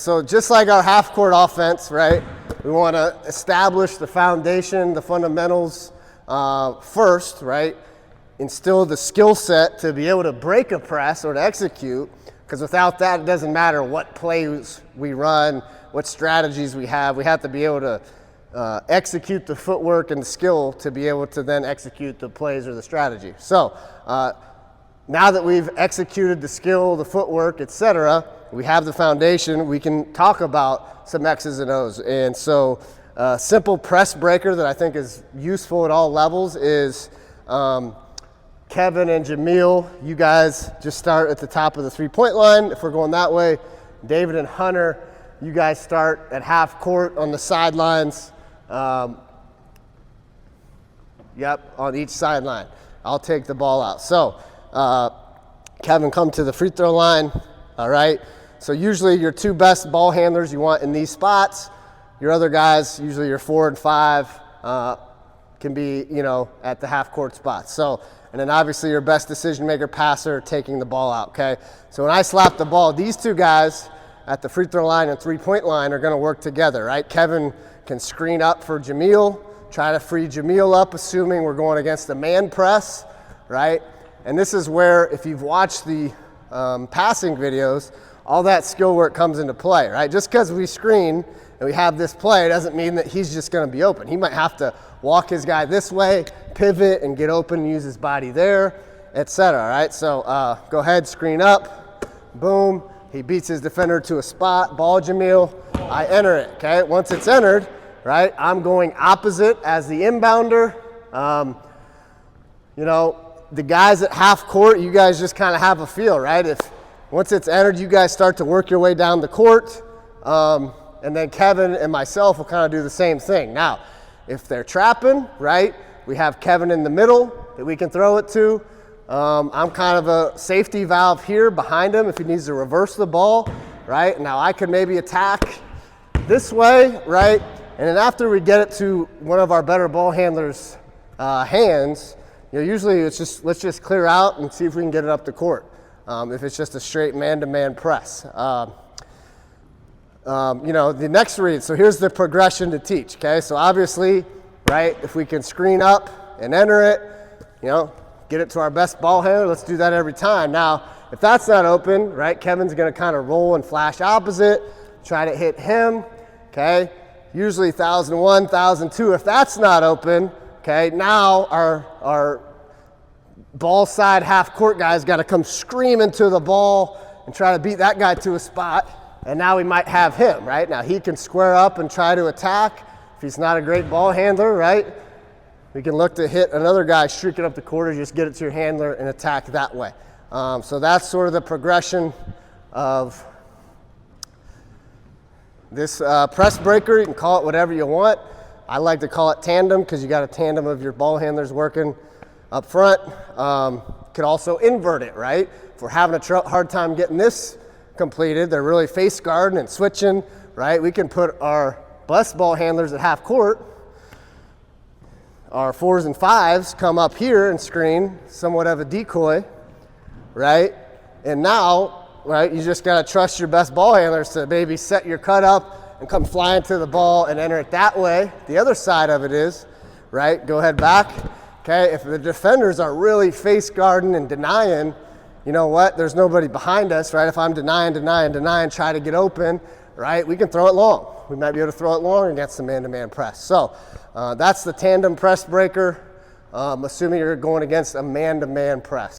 So just like our half-court offense, right, we want to establish the foundation, the fundamentals first, right, instill the skill set to be able to break a press or to execute, because without that, it doesn't matter what plays we run, what strategies we have to be able to execute the footwork and the skill to be able to then execute the plays or the strategy. So now that we've executed the skill, the footwork, etc., we have the foundation, we can talk about some X's and O's. And so a simple press breaker that I think is useful at all levels is Kevin and Jamil, you guys just start at the top of the three-point line if we're going that way. David and Hunter, you guys start at half court on the sidelines. Yep, on each sideline. I'll take the ball out. So Kevin, come to the free throw line. All right. So usually your two best ball handlers you want in these spots. Your other guys, usually your 4 and 5, can be, at the half court spots. So, and then obviously your best decision maker, passer, taking the ball out. Okay. So when I slap the ball, these two guys at the free throw line and three-point line are going to work together, right? Kevin can screen up for Jamil, try to free Jamil up, assuming we're going against a man press, right? And this is where, if you've watched the passing videos, all that skill work comes into play, right? Just because we screen and we have this play doesn't mean that he's just going to be open. He might have to walk his guy this way, pivot, and get open and use his body there, etc. Right? So go ahead, screen up, boom. He beats his defender to a spot, ball Jamil, I enter it, okay? Once it's entered, right, I'm going opposite as the inbounder. The guys at half court, you guys just kind of have a feel, right? If once it's entered, you guys start to work your way down the court, and then Kevin and myself will kind of do the same thing. Now, if they're trapping, right, we have Kevin in the middle that we can throw it to. I'm kind of a safety valve here behind him if he needs to reverse the ball, right? Now I can maybe attack this way, right? And then after we get it to one of our better ball handlers' hands, usually it's just, let's just clear out and see if we can get it up the court. If it's just a straight man-to-man press. The next read, so here's the progression to teach, okay? So obviously, right, if we can screen up and enter it, get it to our best ball handler, let's do that every time. Now, if that's not open, right, Kevin's gonna kind of roll and flash opposite, try to hit him, okay? Usually 1,001, 1,002. If that's not open, okay, now our ball side half court guy's got to come screaming to the ball and try to beat that guy to a spot. And now we might have him, right? Now he can square up and try to attack. If he's not a great ball handler, right? We can look to hit another guy streaking up the court or just get it to your handler and attack that way. So that's sort of the progression of this press breaker. You can call it whatever you want. I like to call it tandem because you got a tandem of your ball handlers working up front. Could also invert it, right? If we're having a hard time getting this completed, they're really face guarding and switching, right? We can put our best ball handlers at half court. Our 4s and 5s come up here and screen, somewhat of a decoy, right? And now, right, you just gotta trust your best ball handlers to maybe set your cut up and come flying to the ball and enter it that way. The other side of it is, right, go ahead back. Okay, if the defenders are really face guarding and denying, you know what, there's nobody behind us, right? If I'm denying, try to get open, right, we can throw it long. We might be able to throw it long against the man-to-man press. So that's the tandem press breaker, assuming you're going against a man-to-man press.